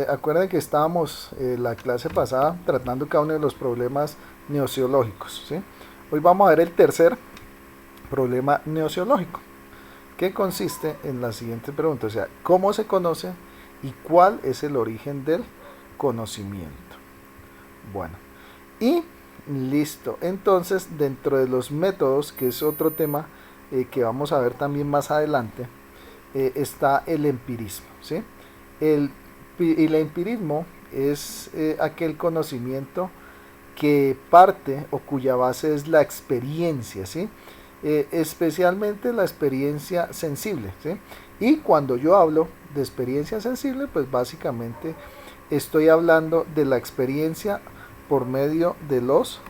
acuerden que estábamos la clase pasada tratando cada uno de los problemas gnoseológicos, ¿sí? Hoy vamos a ver el tercer problema gnoseológico, que consiste en la siguiente pregunta, o sea, ¿cómo se conoce y cuál es el origen del conocimiento? Bueno, y listo. Entonces, dentro de los métodos, que es otro tema que vamos a ver también más adelante, está el empirismo, ¿sí? El, el empirismo es aquel conocimiento que parte o cuya base es la experiencia, ¿sí? Especialmente la experiencia sensible, ¿sí? Y cuando yo hablo de experiencia sensible, pues básicamente estoy hablando de la experiencia por medio de los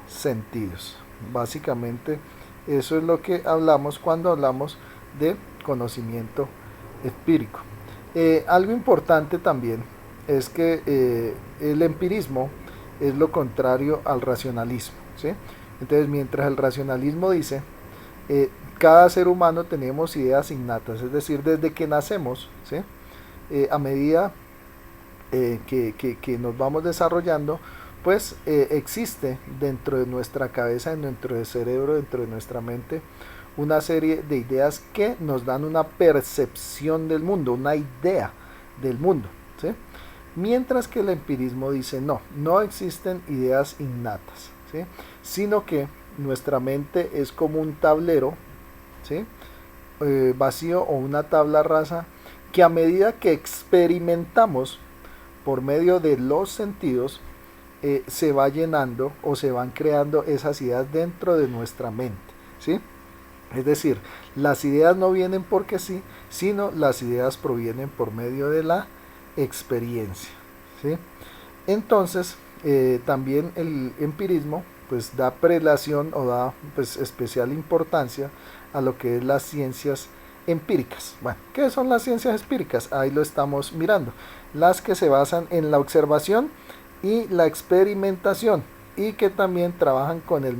sentidos. Básicamente eso es lo que hablamos cuando hablamos de conocimiento empírico. Algo importante también es que el empirismo es lo contrario al racionalismo, ¿sí? Entonces, mientras el racionalismo dice cada ser humano tenemos ideas innatas, es decir, desde que nacemos, ¿sí? A medida que nos vamos desarrollando, pues existe dentro de nuestra cabeza, dentro del cerebro, dentro de nuestra mente, una serie de ideas que nos dan una percepción del mundo, una idea del mundo, ¿sí? Mientras que el empirismo dice no, no existen ideas innatas, ¿sí? Sino que nuestra mente es como un tablero, ¿sí? Vacío o una tabla rasa que a medida que experimentamos por medio de los sentidos se va llenando o se van creando esas ideas dentro de nuestra mente, ¿sí? Es decir, las ideas no vienen porque sí, sino las ideas provienen por medio de la experiencia, ¿sí? Entonces, también el empirismo pues da prelación o da pues especial importancia a lo que es las ciencias empíricas. Bueno, ¿qué son las ciencias empíricas? Ahí lo estamos mirando. Las que se basan en la observación y la experimentación y que también trabajan con el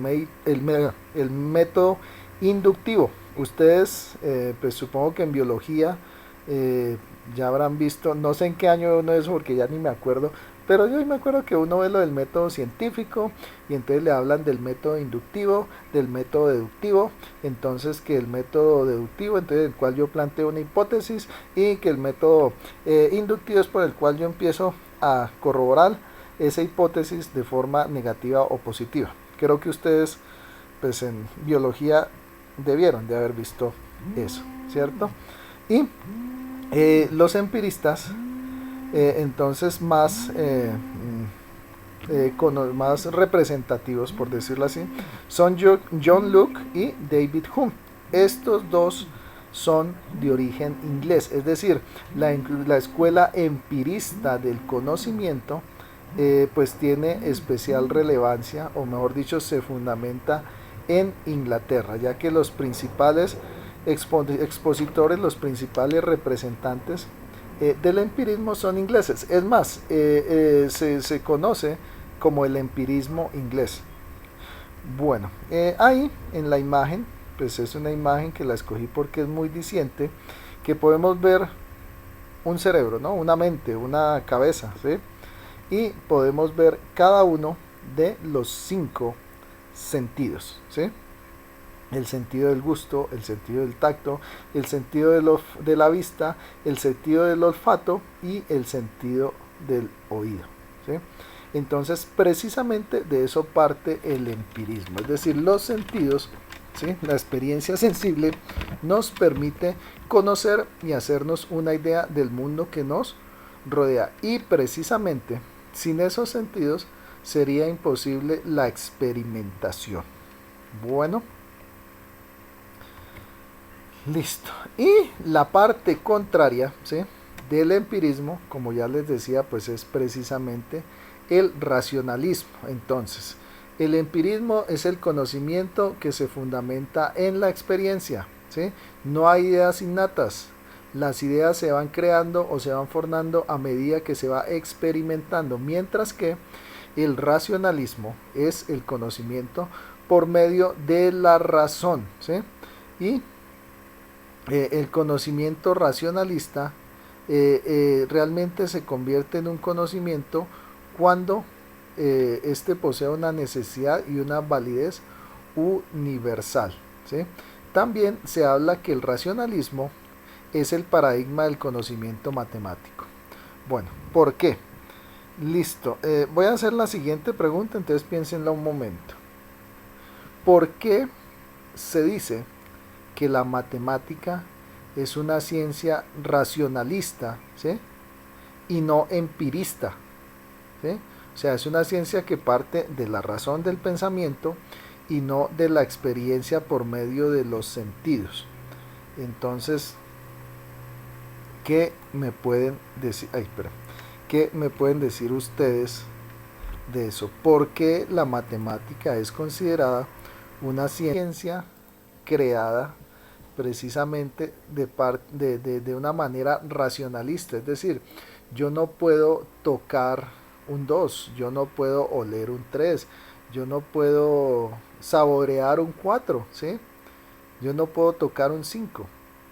método inductivo. Ustedes, pues supongo que en biología ya habrán visto, no sé en qué año uno es porque ya ni me acuerdo, pero yo me acuerdo que uno ve lo del método científico y entonces le hablan del método inductivo, del método deductivo, entonces que el método deductivo, entonces el cual yo planteo una hipótesis y que el método inductivo es por el cual yo empiezo a corroborar esa hipótesis de forma negativa o positiva. Creo que ustedes pues en biología debieron de haber visto eso, ¿cierto? Y los empiristas entonces más representativos, por decirlo así, son John Locke y David Hume. Estos dos son de origen inglés, es decir, la escuela empirista del conocimiento pues tiene especial relevancia, o mejor dicho, se fundamenta en Inglaterra, ya que los principales expositores, los principales representantes del empirismo son ingleses. Es más, se conoce como el empirismo inglés. Bueno, ahí en la imagen, pues es una imagen que la escogí porque es muy diciente, que podemos ver un cerebro, ¿no? Una mente, una cabeza, ¿sí? Y podemos ver cada uno de los 5 sentidos, ¿sí? El sentido del gusto, el sentido del tacto, el sentido de la vista, el sentido del olfato y el sentido del oído, ¿sí? Entonces, precisamente de eso parte el empirismo, es decir, los sentidos, ¿sí? La experiencia sensible nos permite conocer y hacernos una idea del mundo que nos rodea. Y precisamente, sin esos sentidos, sería imposible la experimentación. Bueno. Listo. Y la parte contraria, ¿sí?, del empirismo, como ya les decía, pues es precisamente el racionalismo. Entonces, el empirismo es el conocimiento que se fundamenta en la experiencia, ¿sí? No hay ideas innatas. Las ideas se van creando o se van formando a medida que se va experimentando, mientras que el racionalismo es el conocimiento por medio de la razón, ¿sí? Y el conocimiento racionalista realmente se convierte en un conocimiento cuando este posee una necesidad y una validez universal, ¿sí? También se habla que el racionalismo es el paradigma del conocimiento matemático. Bueno, ¿por qué? Listo, voy a hacer la siguiente pregunta, entonces piénsenla un momento. ¿Por qué se dice que la matemática es una ciencia racionalista, ¿sí? Y no empirista, ¿sí? O sea, es una ciencia que parte de la razón del pensamiento y no de la experiencia por medio de los sentidos. Entonces, ¿qué me pueden decir? ¿Qué me pueden decir ustedes de eso? ¿Por qué la matemática es considerada una ciencia creada precisamente de una manera racionalista? Es decir, yo no puedo tocar un 2, yo no puedo oler un 3, yo no puedo saborear un 4, ¿sí? Yo no puedo tocar un 5,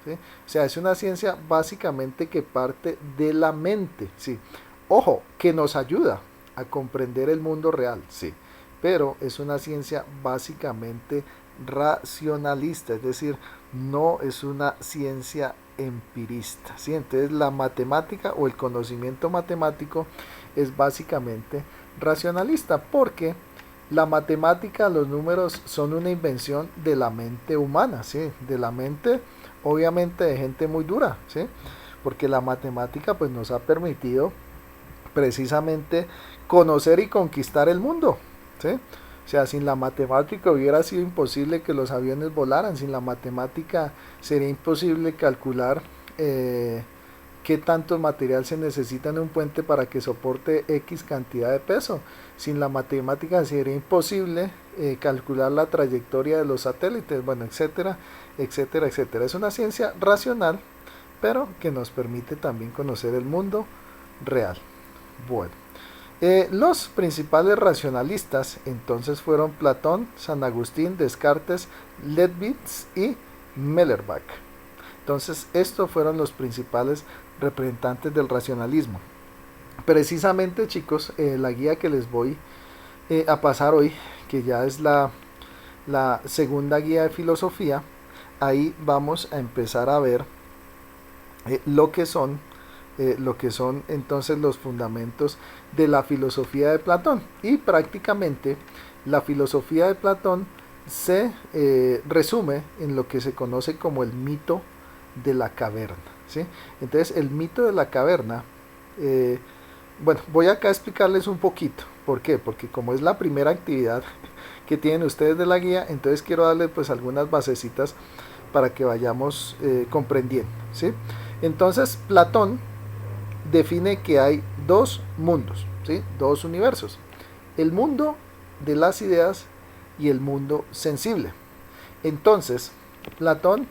¿sí? O sea, es una ciencia básicamente que parte de la mente, ¿sí? Ojo, que nos ayuda a comprender el mundo real, sí, pero es una ciencia básicamente racionalista, es decir, no es una ciencia empirista, ¿sí? Entonces la matemática o el conocimiento matemático es básicamente racionalista porque la matemática, los números son una invención de la mente humana, ¿sí? De la mente, obviamente, de gente muy dura, ¿sí? Porque la matemática pues nos ha permitido precisamente conocer y conquistar el mundo, ¿sí? O sea, sin la matemática hubiera sido imposible que los aviones volaran, sin la matemática sería imposible calcular qué tanto material se necesita en un puente para que soporte X cantidad de peso. Sin la matemática sería imposible calcular la trayectoria de los satélites, bueno, etcétera, etcétera, etcétera. Es una ciencia racional, pero que nos permite también conocer el mundo real. Bueno, los principales racionalistas entonces fueron Platón, San Agustín, Descartes, Leibniz y Feuerbach. Entonces, estos fueron los principales representantes del racionalismo. Precisamente, chicos, la guía que les voy a pasar hoy, que ya es la segunda guía de filosofía, ahí vamos a empezar a ver lo que son entonces los fundamentos de la filosofía de Platón. Y prácticamente la filosofía de Platón se resume en lo que se conoce como el mito de la caverna, ¿sí? Entonces el mito de la caverna, bueno, voy acá a explicarles un poquito. ¿Por qué? Porque como es la primera actividad que tienen ustedes de la guía, entonces quiero darles pues algunas basecitas para que vayamos comprendiendo, ¿sí? Entonces Platón define que hay dos mundos, ¿sí? Dos universos. El mundo de las ideas y el mundo sensible. Entonces, Platón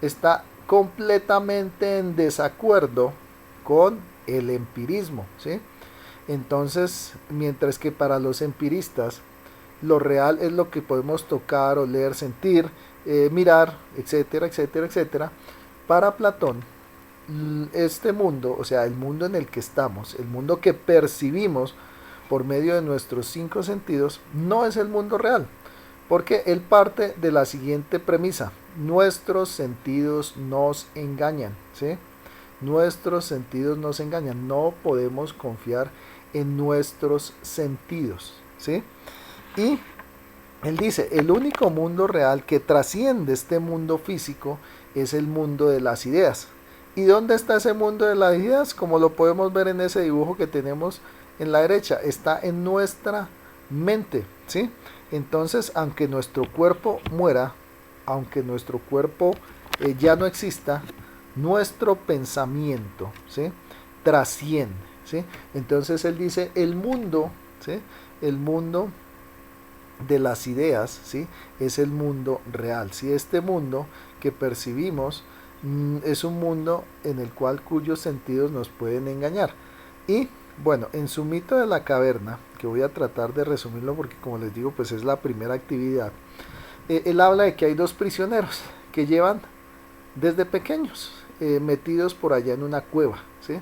está completamente en desacuerdo con el empirismo, ¿sí? Entonces, mientras que para los empiristas lo real es lo que podemos tocar, oler, sentir, mirar, etcétera, etcétera, etcétera, para Platón este mundo, o sea, el mundo en el que estamos, el mundo que percibimos por medio de nuestros cinco sentidos, no es el mundo real, porque él parte de la siguiente premisa: nuestros sentidos nos engañan, ¿sí? Nuestros sentidos nos engañan, no podemos confiar en nuestros sentidos, ¿sí? Y él dice, el único mundo real que trasciende este mundo físico es el mundo de las ideas. ¿Y dónde está ese mundo de las ideas? Como lo podemos ver en ese dibujo que tenemos en la derecha, está en nuestra mente, ¿sí? Entonces, aunque nuestro cuerpo muera, aunque nuestro cuerpo ya no exista, nuestro pensamiento, ¿sí? Trasciende, ¿sí? Entonces él dice, el mundo, ¿sí? El mundo de las ideas, ¿sí? Es el mundo real, ¿sí? Este mundo que percibimos es un mundo en el cual cuyos sentidos nos pueden engañar. Y bueno, en su mito de la caverna, que voy a tratar de resumirlo porque como les digo, pues es la primera actividad, él habla de que hay dos prisioneros que llevan desde pequeños metidos por allá en una cueva, ¿sí?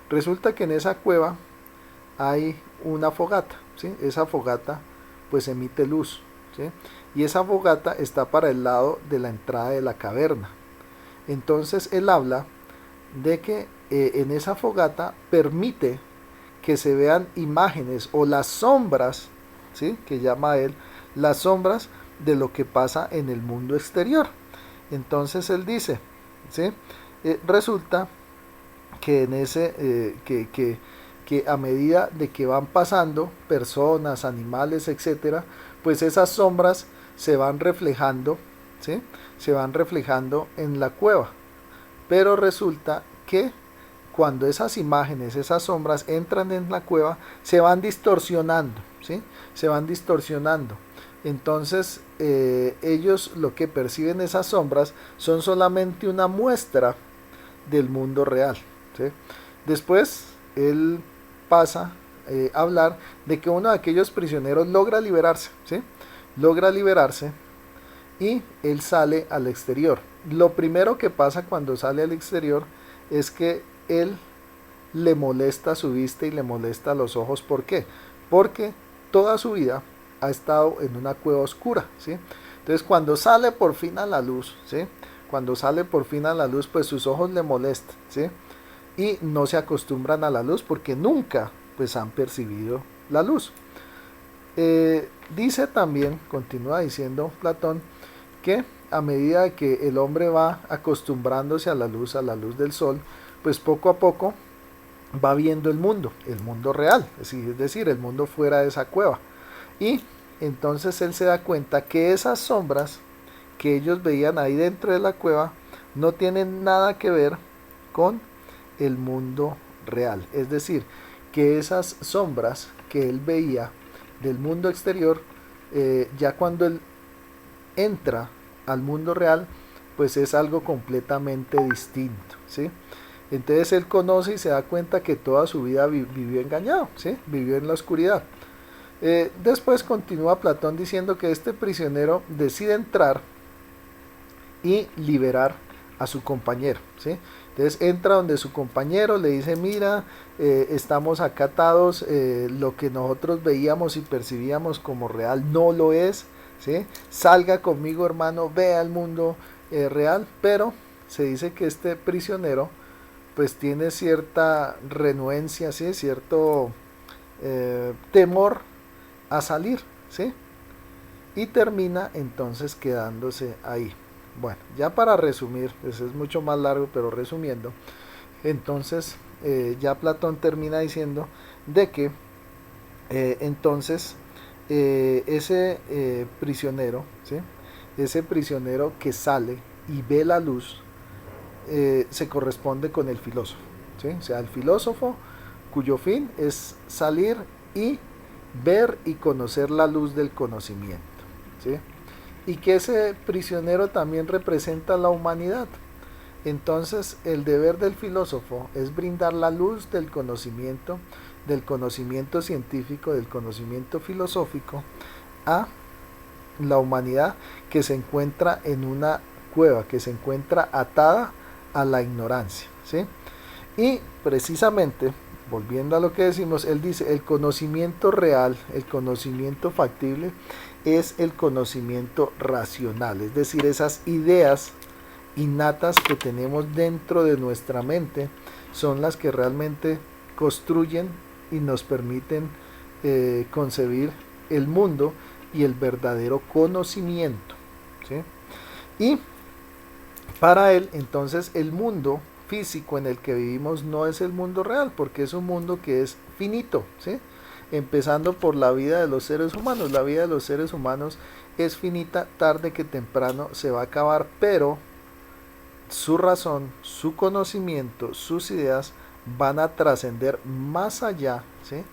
Resulta que en esa cueva hay una fogata, ¿sí? Esa fogata pues emite luz, ¿sí? Y esa fogata está para el lado de la entrada de la caverna. Entonces él habla de que en esa fogata permite que se vean imágenes o las sombras, ¿sí? Que llama él las sombras de lo que pasa en el mundo exterior. Entonces él dice, ¿sí? Resulta que en ese que a medida de que van pasando personas, animales, etcétera, pues esas sombras se van reflejando, ¿sí? Se van reflejando en la cueva. Pero resulta que cuando esas imágenes, esas sombras entran en la cueva, se van distorsionando, ¿sí? Se van distorsionando. Entonces ellos lo que perciben esas sombras son solamente una muestra del mundo real, ¿sí? Después él pasa a hablar de que uno de aquellos prisioneros logra liberarse, ¿sí? Logra liberarse y él sale al exterior. Lo primero que pasa cuando sale al exterior es que él le molesta su vista y le molesta los ojos. ¿Por qué? Porque toda su vida ha estado en una cueva oscura, ¿sí? Entonces cuando sale por fin a la luz, ¿sí? Cuando sale por fin a la luz, pues sus ojos le molestan, ¿sí? Y no se acostumbran a la luz porque nunca pues han percibido la luz. Dice también, continúa diciendo Platón, que a medida que el hombre va acostumbrándose a la luz del sol, pues poco a poco va viendo el mundo real, es decir, el mundo fuera de esa cueva. Y entonces él se da cuenta que esas sombras que ellos veían ahí dentro de la cueva no tienen nada que ver con el mundo real. Es decir, que esas sombras que él veía del mundo exterior, ya cuando él entra al mundo real, pues es algo completamente distinto, ¿sí? Entonces él conoce y se da cuenta que toda su vida vivió engañado, ¿sí? Vivió en la oscuridad. Después continúa Platón diciendo que este prisionero decide entrar y liberar a su compañero, ¿sí? Entonces entra donde su compañero, le dice, mira, estamos acá atados, lo que nosotros veíamos y percibíamos como real no lo es, ¿sí? Salga conmigo, hermano, vea el mundo real. Pero se dice que este prisionero pues tiene cierta renuencia, ¿sí? Cierto temor a salir, ¿sí? Y termina entonces quedándose ahí. Bueno, ya para resumir, pues es mucho más largo, pero resumiendo, entonces ya Platón termina diciendo de que entonces ese prisionero, ¿sí? Ese prisionero que sale y ve la luz, se corresponde con el filósofo, ¿sí? O sea, el filósofo cuyo fin es salir y ver y conocer la luz del conocimiento, ¿sí? Y que ese prisionero también representa la humanidad. Entonces el deber del filósofo es brindar la luz del conocimiento científico, del conocimiento filosófico a la humanidad que se encuentra en una cueva, que se encuentra atada a la ignorancia, ¿sí? Y precisamente, volviendo a lo que decimos, él dice, el conocimiento real, el conocimiento factible, es el conocimiento racional, es decir, esas ideas innatas que tenemos dentro de nuestra mente son las que realmente construyen y nos permiten concebir el mundo y el verdadero conocimiento, ¿sí? Y para él, entonces, el mundo físico en el que vivimos no es el mundo real, porque es un mundo que es finito, ¿sí? Empezando por la vida de los seres humanos. La vida de los seres humanos es finita, tarde que temprano se va a acabar, pero su razón, su conocimiento, sus ideas van a trascender más allá, ¿sí?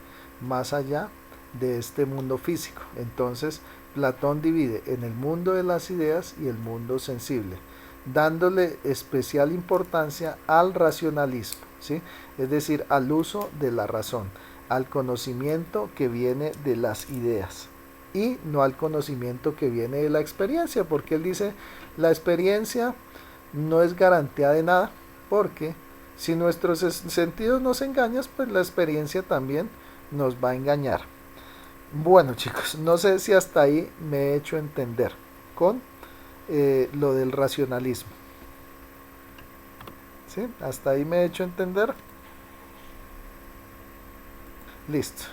Más allá de este mundo físico. Entonces, Platón divide en el mundo de las ideas y el mundo sensible, dándole especial importancia al racionalismo, ¿sí? Es decir, al uso de la razón, al conocimiento que viene de las ideas y no al conocimiento que viene de la experiencia, porque él dice, la experiencia no es garantía de nada, porque si nuestros sentidos nos engañan, pues la experiencia también nos va a engañar. Bueno, chicos, no sé si hasta ahí me he hecho entender con lo del racionalismo. ¿Sí? Hasta ahí me he hecho entender. Listo.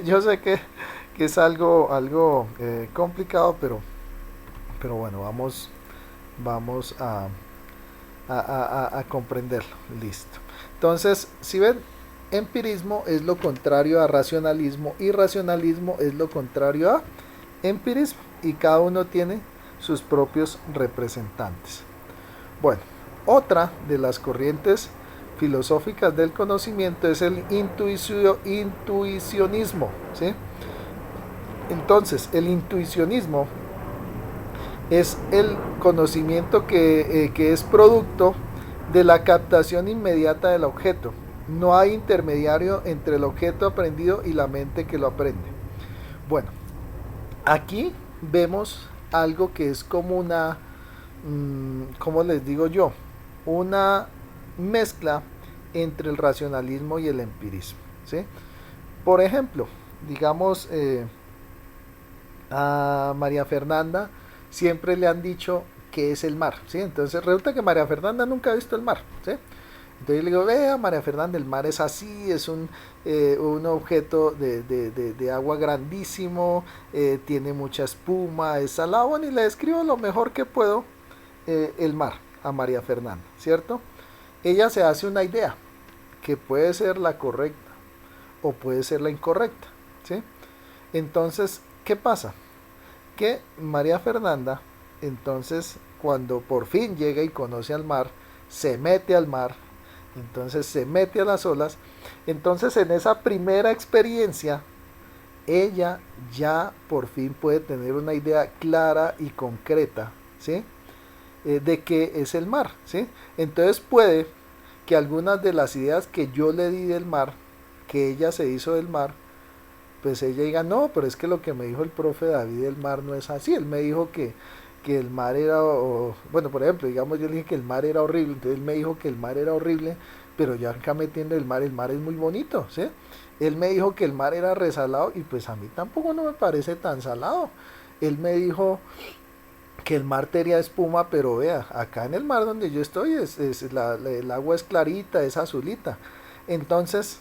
Yo sé que es algo complicado, pero bueno, vamos a comprenderlo. Listo. Entonces, si ven, empirismo es lo contrario a racionalismo y racionalismo es lo contrario a empirismo, y cada uno tiene sus propios representantes. Bueno, otra de las corrientes filosóficas del conocimiento es el intuicionismo, ¿sí? Entonces, el intuicionismo es el conocimiento que es producto de la captación inmediata del objeto. No hay intermediario entre el objeto aprendido y la mente que lo aprende. Bueno, aquí vemos algo que es como una, ¿cómo les digo yo? Una mezcla entre el racionalismo y el empirismo, ¿sí? Por ejemplo, digamos, a María Fernanda siempre le han dicho que es el mar, ¿sí? Entonces resulta que María Fernanda nunca ha visto el mar, ¿sí? Entonces yo le digo, vea María Fernanda, el mar es así, es un objeto de agua grandísimo, tiene mucha espuma, es salado, bueno, y le describo lo mejor que puedo el mar a María Fernanda, ¿cierto? Ella se hace una idea, que puede ser la correcta o puede ser la incorrecta, ¿sí? Entonces, ¿qué pasa? Que María Fernanda, entonces, cuando por fin llega y conoce al mar, se mete al mar, entonces se mete a las olas, entonces en esa primera experiencia, ella ya por fin puede tener una idea clara y concreta, ¿sí? De qué es el mar, ¿sí? Entonces puede que algunas de las ideas que yo le di del mar, que ella se hizo del mar, pues ella diga, no, pero es que lo que me dijo el profe David del mar no es así. Él me dijo que el mar era, bueno, por ejemplo, digamos, yo le dije que el mar era horrible, entonces él me dijo que el mar era horrible, pero yo acá metiendo el mar es muy bonito, ¿sí? Él me dijo que el mar era resalado y pues a mí tampoco no me parece tan salado. Él me dijo que el mar tenía espuma, pero vea, acá en el mar donde yo estoy el agua es clarita, es azulita. Entonces,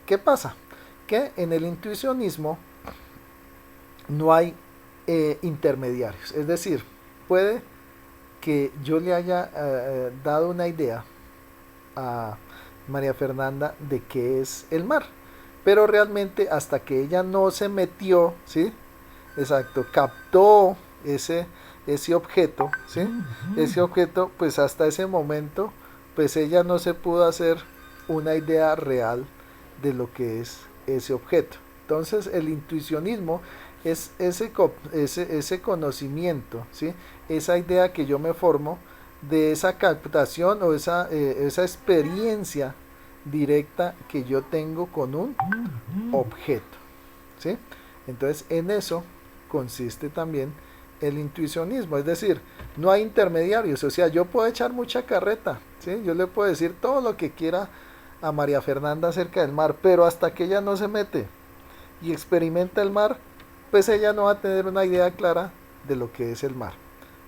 ¿qué pasa? Que en el intuicionismo no hay intermediarios. Es decir, puede que yo le haya dado una idea a María Fernanda de qué es el mar, pero realmente hasta que ella no se metió, ¿sí? Exacto, captó ese objeto, ¿sí? Ese objeto, pues hasta ese momento, pues ella no se pudo hacer una idea real de lo que es ese objeto. Entonces el intuicionismo es ese conocimiento, ¿sí? Esa idea que yo me formo de esa captación o esa experiencia directa que yo tengo con un objeto, ¿sí? Entonces en eso consiste también el intuicionismo, es decir, no hay intermediarios, o sea, yo puedo echar mucha carreta, ¿sí? Yo le puedo decir todo lo que quiera a María Fernanda acerca del mar, pero hasta que ella no se mete y experimenta el mar, pues ella no va a tener una idea clara de lo que es el mar.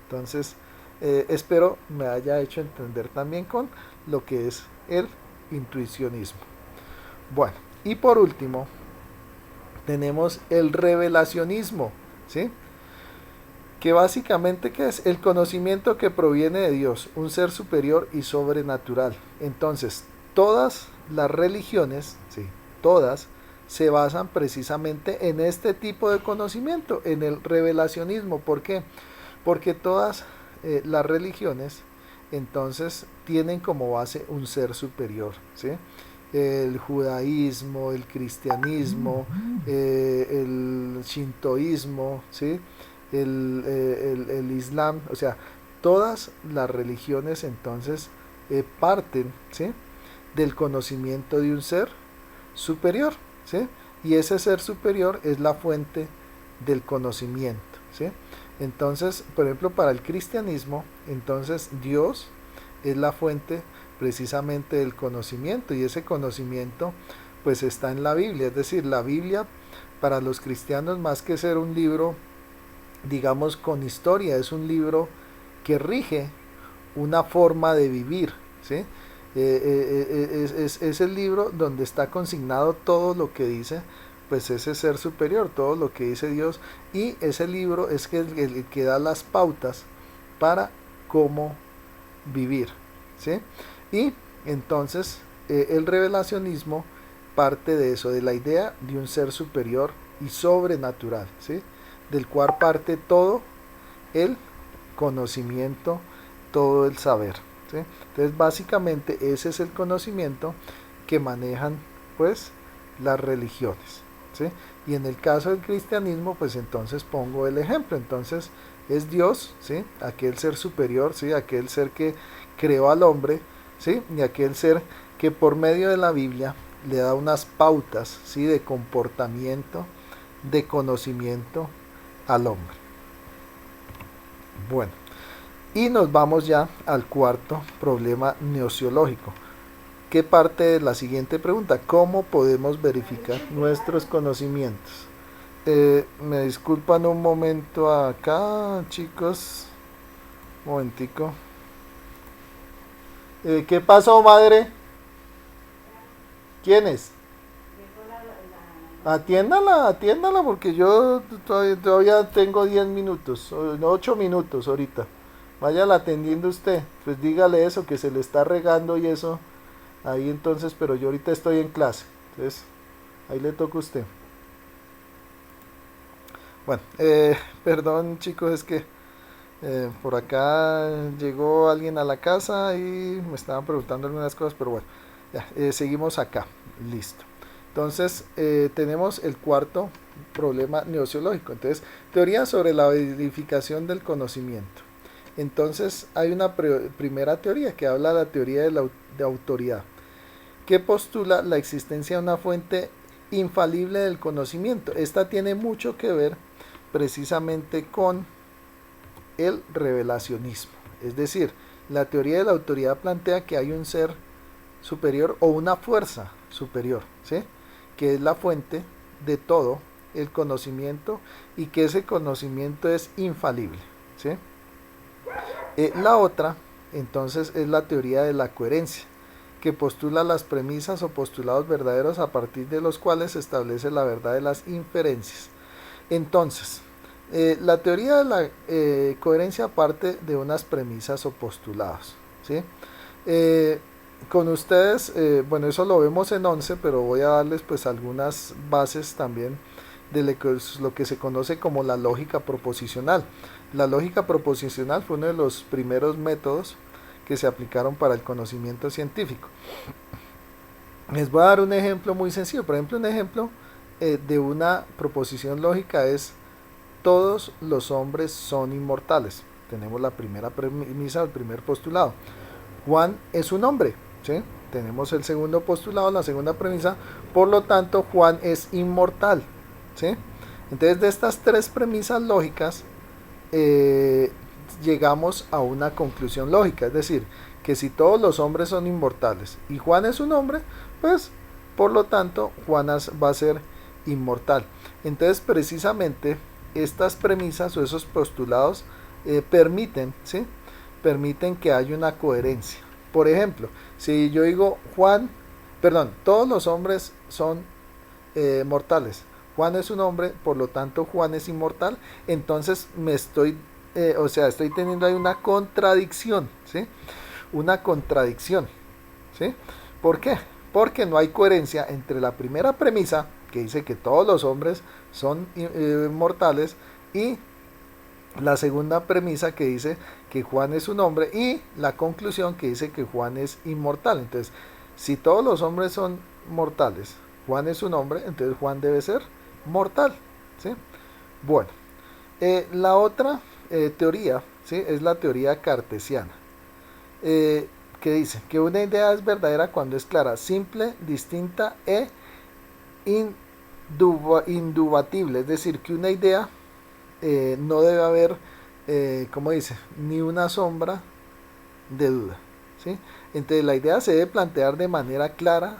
Entonces, espero me haya hecho entender también con lo que es el intuicionismo. Bueno, y por último, tenemos el revelacionismo, ¿sí? Que básicamente, ¿qué es? El conocimiento que proviene de Dios, un ser superior y sobrenatural. Entonces, todas las religiones, sí, todas, se basan precisamente en este tipo de conocimiento, en el revelacionismo. ¿Por qué? Porque todas las religiones, entonces, tienen como base un ser superior, ¿sí? El judaísmo, el cristianismo, el shintoísmo, ¿sí? El islam, o sea, todas las religiones entonces parten, ¿sí? Del conocimiento de un ser superior, ¿sí? Y ese ser superior es la fuente del conocimiento, ¿sí? Entonces, por ejemplo, para el cristianismo, entonces Dios es la fuente precisamente del conocimiento, y ese conocimiento pues está en la Biblia. Es decir, la Biblia para los cristianos, más que ser un libro digamos con historia, es un libro que rige una forma de vivir, ¿sí? Es el libro donde está consignado todo lo que dice pues ese ser superior, todo lo que dice Dios, y ese libro es el que da las pautas para cómo vivir, ¿sí? Y entonces el revelacionismo parte de eso, de la idea de un ser superior y sobrenatural, ¿sí? Del cual parte todo el conocimiento, todo el saber, ¿sí? Entonces básicamente ese es el conocimiento que manejan pues las religiones, ¿sí? Y en el caso del cristianismo pues entonces pongo el ejemplo, entonces es Dios, ¿sí? Aquel ser superior, ¿sí? Aquel ser que creó al hombre, ¿sí? Y aquel ser que por medio de la Biblia le da unas pautas, ¿sí? De comportamiento, de conocimiento al hombre. Bueno, y nos vamos ya al cuarto problema gnoseológico, que parte de la siguiente pregunta: ¿cómo podemos verificar nuestros conocimientos? Me disculpan un momento acá, chicos. Un momentico. ¿Qué pasó, madre? ¿Quién es? Atiéndala, atiéndala, porque yo todavía tengo 10 minutos, 8 minutos ahorita. Váyala atendiendo usted. Pues dígale eso, que se le está regando y eso. Ahí entonces, pero yo ahorita estoy en clase. Entonces, ahí le toca a usted. Bueno, perdón chicos, es que por acá llegó alguien a la casa y me estaban preguntando algunas cosas, pero bueno, ya, seguimos acá. Listo. Entonces, tenemos el cuarto problema gnoseológico. Entonces, teoría sobre la verificación del conocimiento. Entonces, hay una primera teoría que habla de la teoría de autoridad, que postula la existencia de una fuente infalible del conocimiento. Esta tiene mucho que ver precisamente con el revelacionismo. Es decir, la teoría de la autoridad plantea que hay un ser superior o una fuerza superior, ¿sí? Que es la fuente de todo el conocimiento y que ese conocimiento es infalible, ¿sí? La otra, entonces, es la teoría de la coherencia, que postula las premisas o postulados verdaderos a partir de los cuales se establece la verdad de las inferencias. Entonces, la teoría de la coherencia parte de unas premisas o postulados, ¿sí? Con ustedes, bueno, eso lo vemos en 11, pero voy a darles pues algunas bases también de lo que se conoce como la lógica proposicional. La lógica proposicional fue uno de los primeros métodos que se aplicaron para el conocimiento científico. Les voy a dar un ejemplo muy sencillo. Por ejemplo, un ejemplo de una proposición lógica es: todos los hombres son inmortales. Tenemos la primera premisa, el primer postulado. Juan es un hombre, ¿sí? Tenemos el segundo postulado, la segunda premisa. Por lo tanto, Juan es inmortal, ¿sí? Entonces, de estas tres premisas lógicas, llegamos a una conclusión lógica. Es decir, que si todos los hombres son inmortales y Juan es un hombre, pues, por lo tanto, Juan va a ser inmortal. Entonces, precisamente, estas premisas o esos postulados permiten, ¿sí? Permiten que haya una coherencia. Por ejemplo, si yo digo todos los hombres son mortales, Juan es un hombre, por lo tanto Juan es inmortal, entonces estoy teniendo ahí una contradicción, ¿sí? Una contradicción, ¿sí? ¿Por qué? Porque no hay coherencia entre la primera premisa, que dice que todos los hombres son mortales, y la segunda premisa, que dice que Juan es un hombre, y la conclusión, que dice que Juan es inmortal. Entonces, si todos los hombres son mortales, Juan es un hombre, entonces Juan debe ser mortal, ¿sí? Bueno, la otra teoría, ¿sí? Es la teoría cartesiana, que dice que una idea es verdadera cuando es clara, simple, distinta e indubatible. Es decir, que una idea no debe haber, como dice, ni una sombra de duda, ¿sí? Entonces la idea se debe plantear de manera clara,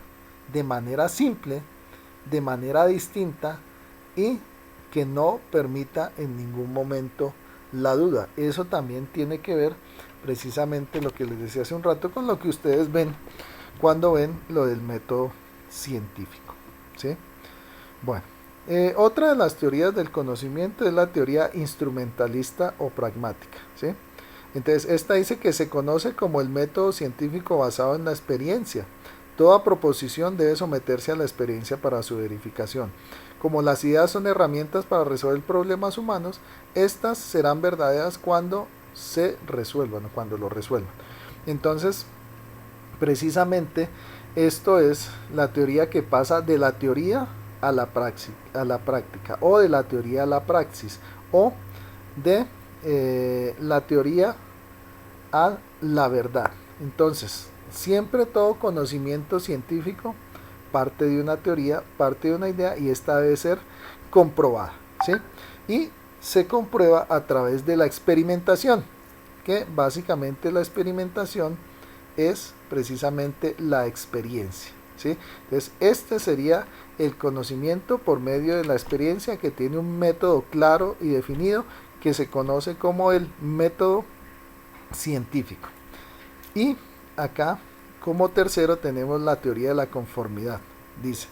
de manera simple, de manera distinta y que no permita en ningún momento la duda. Eso también tiene que ver precisamente lo que les decía hace un rato con lo que ustedes ven cuando ven lo del método científico, ¿sí? Bueno, otra de las teorías del conocimiento es la teoría instrumentalista o pragmática, ¿sí? Entonces, esta dice que se conoce como el método científico basado en la experiencia. Toda proposición debe someterse a la experiencia para su verificación. Como las ideas son herramientas para resolver problemas humanos, estas serán verdaderas cuando se resuelvan o cuando lo resuelvan. Entonces, precisamente esto es la teoría que pasa de la teoría a la práctica, o de la teoría a la praxis, o de la teoría a la verdad. Entonces, siempre todo conocimiento científico parte de una teoría, parte de una idea, y esta debe ser comprobada, ¿sí? Y se comprueba a través de la experimentación, que básicamente la experimentación es precisamente la experiencia, ¿sí? Entonces, este sería el conocimiento por medio de la experiencia, que tiene un método claro y definido que se conoce como el método científico. Y acá, como tercero, tenemos la teoría de la conformidad. Dice: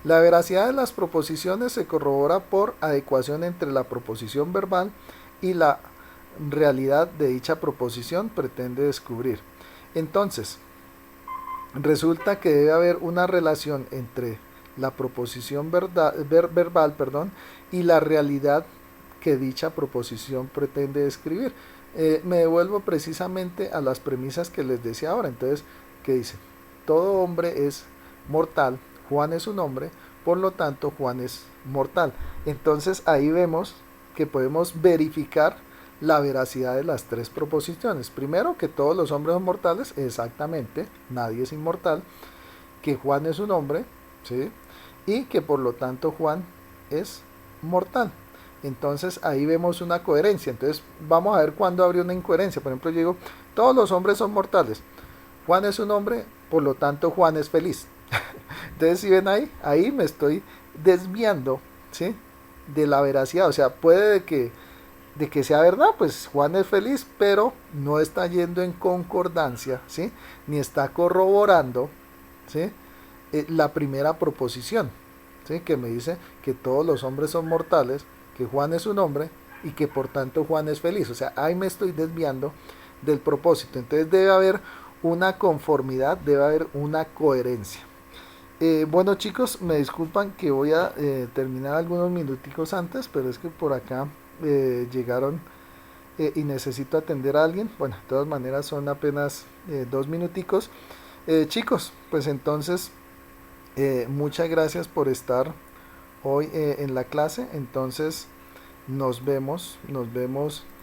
la veracidad de las proposiciones se corrobora por adecuación entre la proposición verbal y la realidad de dicha proposición pretende descubrir. Entonces, resulta que debe haber una relación entre la proposición verbal, y la realidad que dicha proposición pretende describir. Me devuelvo precisamente a las premisas que les decía ahora. Entonces, ¿qué dice? Todo hombre es mortal, Juan es un hombre, por lo tanto Juan es mortal. Entonces ahí vemos que podemos verificar la veracidad de las tres proposiciones. Primero, que todos los hombres son mortales, exactamente, nadie es inmortal, que Juan es un hombre, ¿sí? Y que por lo tanto Juan es mortal. Entonces ahí vemos una coherencia. Entonces vamos a ver cuándo habría una incoherencia. Por ejemplo, yo digo, todos los hombres son mortales, Juan es un hombre, por lo tanto Juan es feliz. Entonces, si ven ahí me estoy desviando, ¿sí?, de la veracidad. O sea, puede de que sea verdad, pues Juan es feliz, pero no está yendo en concordancia, ¿sí?, ni está corroborando, ¿sí?, la primera proposición, ¿sí?, que me dice que todos los hombres son mortales, que Juan es un hombre y que por tanto Juan es feliz. O sea, ahí me estoy desviando del propósito. Entonces debe haber una conformidad, debe haber una coherencia. Bueno, chicos, me disculpan que voy a terminar algunos minuticos antes, pero es que por acá llegaron y necesito atender a alguien. Bueno, de todas maneras son apenas 2 minuticos. Chicos, pues entonces muchas gracias por estar hoy en la clase. Entonces nos vemos